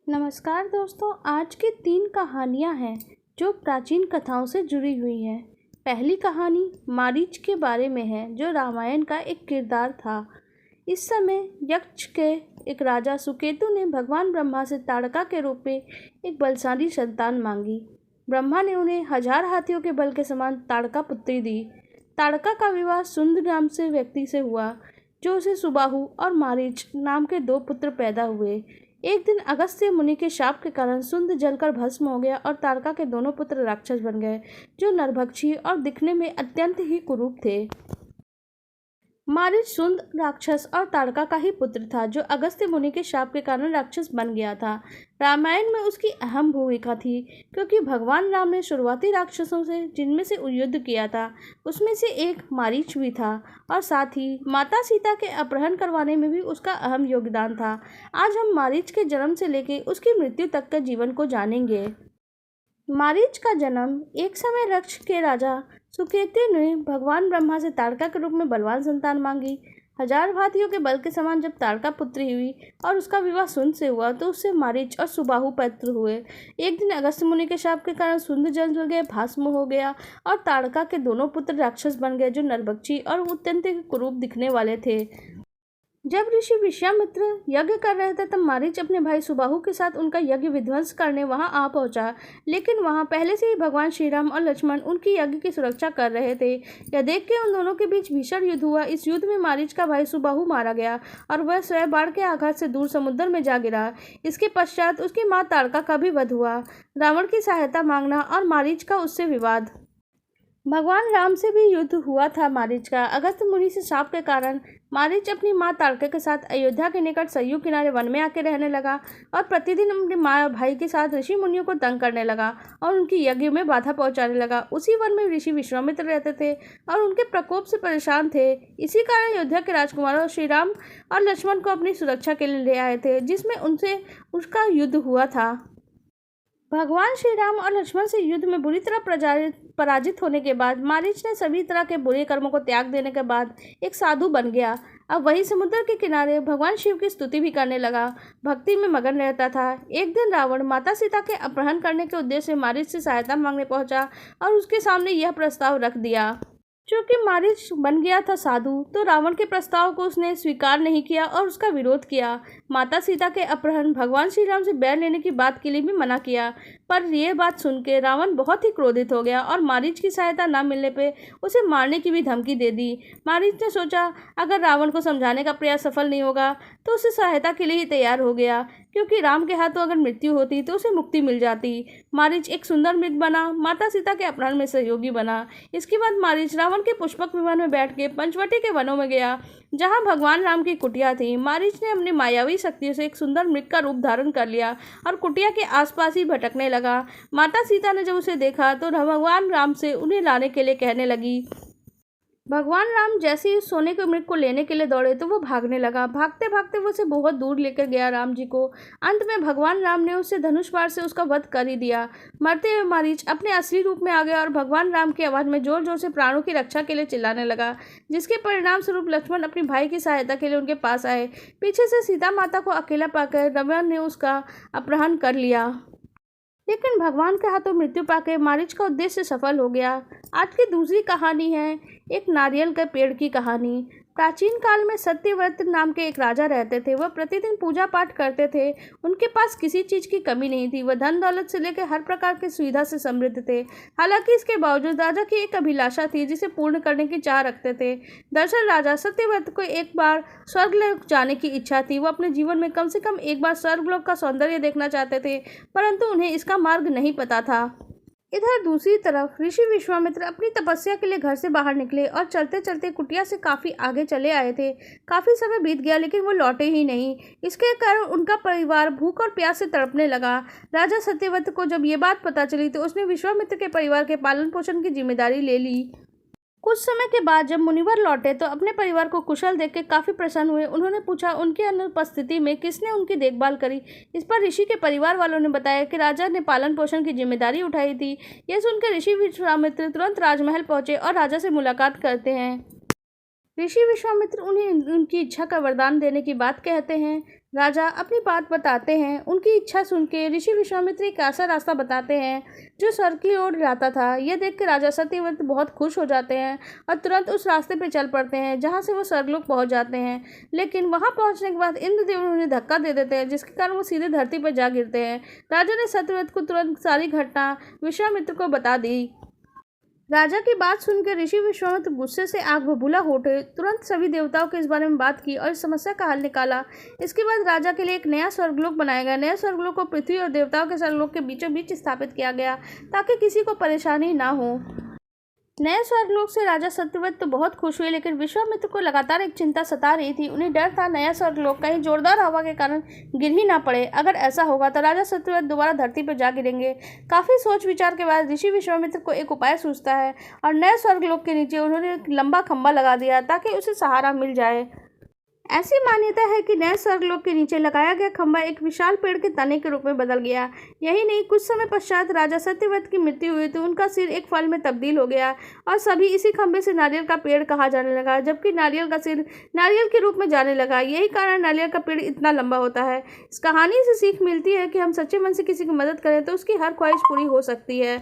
नमस्कार दोस्तों, आज की 3 कहानियाँ हैं जो प्राचीन कथाओं से जुड़ी हुई हैं। पहली कहानी मारीच के बारे में है, जो रामायण का एक किरदार था। इस समय यक्ष के एक राजा सुकेतु ने भगवान ब्रह्मा से ताड़का के रूप में एक बलशाली संतान मांगी। ब्रह्मा ने उन्हें 1000 हाथियों के बल के समान ताड़का पुत्री दी। ताड़का का विवाह सुंद नाम से व्यक्ति से हुआ, जो उसे सुबाहु और मारीच नाम के 2 पुत्र पैदा हुए। एक दिन अगस्त्य मुनि के शाप के कारण सुंद जलकर भस्म हो गया और ताड़का के दोनों पुत्र राक्षस बन गए, जो नरभक्षी और दिखने में अत्यंत ही कुरूप थे। मारीच सुंद राक्षस और ताड़का का ही पुत्र था, जो अगस्त्य मुनि के शाप के कारण राक्षस बन गया था। रामायण में उसकी अहम भूमिका थी, क्योंकि भगवान राम ने शुरुआती राक्षसों से जिनमें से युद्ध किया था, उसमें से एक मारीच भी था, और साथ ही माता सीता के अपहरण करवाने में भी उसका अहम योगदान था। आज हम मारीच के जन्म से लेकर उसकी मृत्यु तक के जीवन को जानेंगे। मारीच का जन्म एक समय रक्ष के राजा सुकेतु ने भगवान ब्रह्मा से ताड़का के रूप में बलवान संतान मांगी। 1000 हाथियों के बल के समान जब ताड़का पुत्री हुई और उसका विवाह सुंद से हुआ, तो उससे मारीच और सुबाहु पुत्र हुए। एक दिन अगस्त्य मुनि के शाप के कारण सुंद जल गए, भस्म हो गया, और ताड़का के दोनों पुत्र राक्षस बन गए, जो नरभक्षी और अत्यंत कुरूप दिखने वाले थे। जब ऋषि विश्वामित्र यज्ञ कर रहे थे, तब मारीच अपने भाई सुबाहु के साथ उनका यज्ञ विध्वंस करने वहां आ पहुंचा। लेकिन वहां पहले से ही भगवान श्री राम और लक्ष्मण उनकी यज्ञ की सुरक्षा कर रहे थे। यह देख के उन दोनों के बीच भीषण युद्ध हुआ। इस युद्ध में मारीच का भाई सुबाहु मारा गया और वह स्वयं बाण के आघात से दूर समुद्र में जा गिरा। इसके पश्चात उसकी मां ताड़का का भी वध हुआ। रावण की सहायता मांगना और मारीच का उससे विवाद। भगवान राम से भी युद्ध हुआ था मारीच का। अगस्त्य मुनि से शाप के कारण मारीच अपनी मां ताड़का के साथ अयोध्या के निकट सरयू किनारे वन में आके रहने लगा और प्रतिदिन अपनी मां और भाई के साथ ऋषि मुनियों को तंग करने लगा और उनकी यज्ञ में बाधा पहुंचाने लगा। उसी वन में ऋषि विश्वामित्र रहते थे और उनके प्रकोप से परेशान थे। इसी कारण अयोध्या के राजकुमारों श्री राम और लक्ष्मण को अपनी सुरक्षा के लिए ले आए थे, जिसमें उनसे उसका युद्ध हुआ था। भगवान श्री राम और लक्ष्मण से युद्ध में बुरी तरह पराजित होने के बाद मारीच ने सभी तरह के बुरे कर्मों को त्याग देने के बाद एक साधु बन गया। अब वही समुद्र के किनारे भगवान शिव की स्तुति भी करने लगा, भक्ति में मगन रहता था। एक दिन रावण माता सीता के अपहरण करने के उद्देश्य से मारीच से सहायता मांगने पहुंचा और उसके सामने यह प्रस्ताव रख दिया। चूंकि मारीच बन गया था साधु, तो रावण के प्रस्ताव को उसने स्वीकार नहीं किया और उसका विरोध किया। माता सीता के अपहरण, भगवान श्री राम से बैर लेने की बात के लिए भी मना किया। पर यह बात सुन के रावण बहुत ही क्रोधित हो गया और मारीच की सहायता न मिलने पे उसे मारने की भी धमकी दे दी। मारीच ने सोचा, अगर रावण को समझाने का प्रयास सफल नहीं होगा तो उसे सहायता के लिए ही तैयार हो गया, क्योंकि राम के हाथों अगर मृत्यु होती तो उसे मुक्ति मिल जाती। मारीच एक सुंदर मृग बना, माता सीता के अपहरण में सहयोगी बना। इसके बाद मारीच रावण के पुष्पक विमान में बैठ के पंचवटी के वनों में गया, जहां भगवान राम की कुटिया थी। मारीच ने अपनी मायावी शक्तियों से एक सुंदर मृग का रूप धारण कर लिया और कुटिया के आसपास ही भटकने लगा। माता सीता ने जब उसे देखा तो भगवान राम से उन्हें लाने के लिए कहने लगी। भगवान राम जैसे ही सोने के मृग को लेने के लिए दौड़े तो वो भागने लगा। भागते भागते वो उसे बहुत दूर लेकर गया राम जी को। अंत में भगवान राम ने उसे धनुष बाण से उसका वध कर ही दिया। मरते हुए मारीच अपने असली रूप में आ गया और भगवान राम की आवाज़ में जोर जोर से प्राणों की रक्षा के लिए चिल्लाने लगा, जिसके परिणाम स्वरूप लक्ष्मण अपने भाई की सहायता के लिए उनके पास आए। पीछे से सीता माता को अकेला पाकर रावण ने उसका अपहरण कर लिया, लेकिन भगवान के हाथों मृत्यु पाकर मारीच का उद्देश्य सफल हो गया। आज की दूसरी कहानी है एक नारियल के पेड़ की कहानी। प्राचीन काल में सत्यव्रत नाम के एक राजा रहते थे। वह प्रतिदिन पूजा पाठ करते थे। उनके पास किसी चीज़ की कमी नहीं थी। वह धन दौलत से लेकर हर प्रकार की सुविधा से समृद्ध थे। हालांकि इसके बावजूद राजा की एक अभिलाषा थी, जिसे पूर्ण करने की चाह रखते थे। दरअसल राजा सत्यव्रत को एक बार स्वर्गलोक जाने की इच्छा थी। वह अपने जीवन में कम से कम एक बार स्वर्गलोक का सौंदर्य देखना चाहते थे, परंतु उन्हें इसका मार्ग नहीं पता था। इधर दूसरी तरफ ऋषि विश्वामित्र अपनी तपस्या के लिए घर से बाहर निकले और चलते चलते कुटिया से काफ़ी आगे चले आए थे। काफ़ी समय बीत गया, लेकिन वो लौटे ही नहीं। इसके कारण उनका परिवार भूख और प्यास से तड़पने लगा। राजा सत्यव्रत को जब ये बात पता चली तो उसने विश्वामित्र के परिवार के पालन पोषण की जिम्मेदारी ले ली। कुछ समय के बाद जब मुनिवर लौटे तो अपने परिवार को कुशल देख के काफ़ी प्रसन्न हुए। उन्होंने पूछा, उनकी अनुपस्थिति में किसने उनकी देखभाल करी। इस पर ऋषि के परिवार वालों ने बताया कि राजा ने पालन पोषण की जिम्मेदारी उठाई थी। यह सुनकर ऋषि विश्वामित्र तुरंत राजमहल पहुंचे और राजा से मुलाकात करते हैं। ऋषि विश्वामित्र उन्हें उनकी इच्छा का वरदान देने की बात कहते हैं। राजा अपनी बात बताते हैं। उनकी इच्छा सुन के ऋषि विश्वामित्र एक ऐसा रास्ता बताते हैं जो स्वर्ग की ओर जाता था। यह देख के राजा सत्यव्रत बहुत खुश हो जाते हैं और तुरंत उस रास्ते पर चल पड़ते हैं जहाँ से वो स्वर्गलोक पहुँच जाते हैं। लेकिन वहाँ पहुँचने के बाद इंद्रदेव उन्हें धक्का दे देते हैं, जिसके कारण वो सीधे धरती पर जा गिरते हैं। राजा ने सत्यव्रत को तुरंत सारी घटना विश्वामित्र को बता दी। राजा की बात सुनकर ऋषि विश्वामित्र गुस्से से आग बबूला हो उठे। तुरंत सभी देवताओं के इस बारे में बात की और इस समस्या का हल निकाला। इसके बाद राजा के लिए एक नया स्वर्गलोक बनाया गया। नया स्वर्गलोक को पृथ्वी और देवताओं के स्वर्गलोक के बीचों बीच स्थापित किया गया ताकि किसी को परेशानी ना हो। नए स्वर्गलोक से राजा सत्यव्रत तो बहुत खुश हुए, लेकिन विश्वामित्र को लगातार एक चिंता सता रही थी। उन्हें डर था नया स्वर्गलोक कहीं जोरदार हवा के कारण गिर ही ना पड़े। अगर ऐसा होगा तो राजा सत्यव्रत दोबारा धरती पर जा गिरेंगे। काफी सोच विचार के बाद ऋषि विश्वामित्र को एक उपाय सूझता है और नए स्वर्गलोक के नीचे उन्होंने एक लंबा खंभा लगा दिया ताकि उसे सहारा मिल जाए। ऐसी मान्यता है कि नए स्वर्गलोक के नीचे लगाया गया खंभा एक विशाल पेड़ के तने के रूप में बदल गया। यही नहीं, कुछ समय पश्चात राजा सत्यव्रत की मृत्यु हुई तो उनका सिर एक फल में तब्दील हो गया और सभी इसी खंभे से नारियल का पेड़ कहा जाने लगा, जबकि नारियल का सिर नारियल के रूप में जाने लगा। यही कारण नारियल का पेड़ इतना लंबा होता है। इस कहानी से सीख मिलती है कि हम सच्चे मन से किसी की मदद करें तो उसकी हर ख्वाहिश पूरी हो सकती है।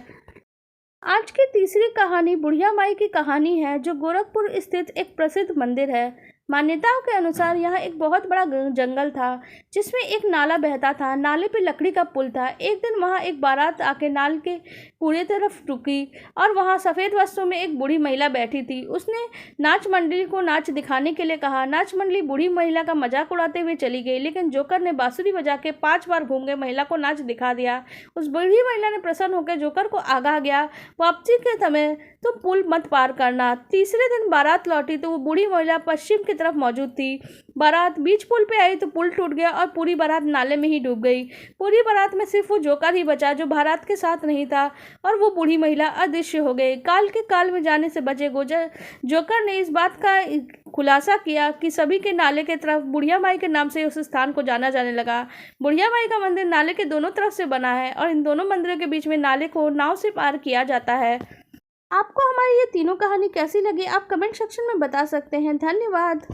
आज की तीसरी कहानी बुढ़िया माई की कहानी है, जो गोरखपुर स्थित एक प्रसिद्ध मंदिर है। मान्यताओं के अनुसार यहाँ एक बहुत बड़ा जंगल था जिसमें एक नाला बहता था। नाले पे लकड़ी का पुल था। एक दिन वहाँ एक बारात आके नाल के पूरे तरफ रुकी और वहाँ सफ़ेद वस्त्रों में एक बूढ़ी महिला बैठी थी। उसने नाच मंडली को नाच दिखाने के लिए कहा। नाच मंडली बूढ़ी महिला का मजाक उड़ाते हुए चली गई, लेकिन जोकर ने बांसुरी बजा के 5 बार घूम के महिला को नाच दिखा दिया। उस बूढ़ी महिला ने प्रसन्न होकर जोकर को आगाह गया, वापसी के समय तुम पुल मत पार करना। तीसरे दिन बारात लौटी तो वो बूढ़ी महिला पश्चिम की तरफ मौजूद थी। बारात बीच पुल पे आई तो पुल टूट गया और पूरी बारात नाले में ही डूब गई। पूरी बारात में सिर्फ वो जोकर ही बचा जो बारात के साथ नहीं था, और वो बूढ़ी महिला अदृश्य हो गई। काल के काल में जाने से बचे जोकर ने इस बात का खुलासा किया कि सभी के नाले के तरफ बुढ़िया माई के नाम से उस स्थान को जाना जाने लगा। बुढ़िया माई का मंदिर नाले के दोनों तरफ से बना है और इन दोनों मंदिरों के बीच में नाले को नाव से पार किया जाता है। आपको हमारी ये तीनों कहानी कैसी लगी आप कमेंट सेक्शन में बता सकते हैं। धन्यवाद।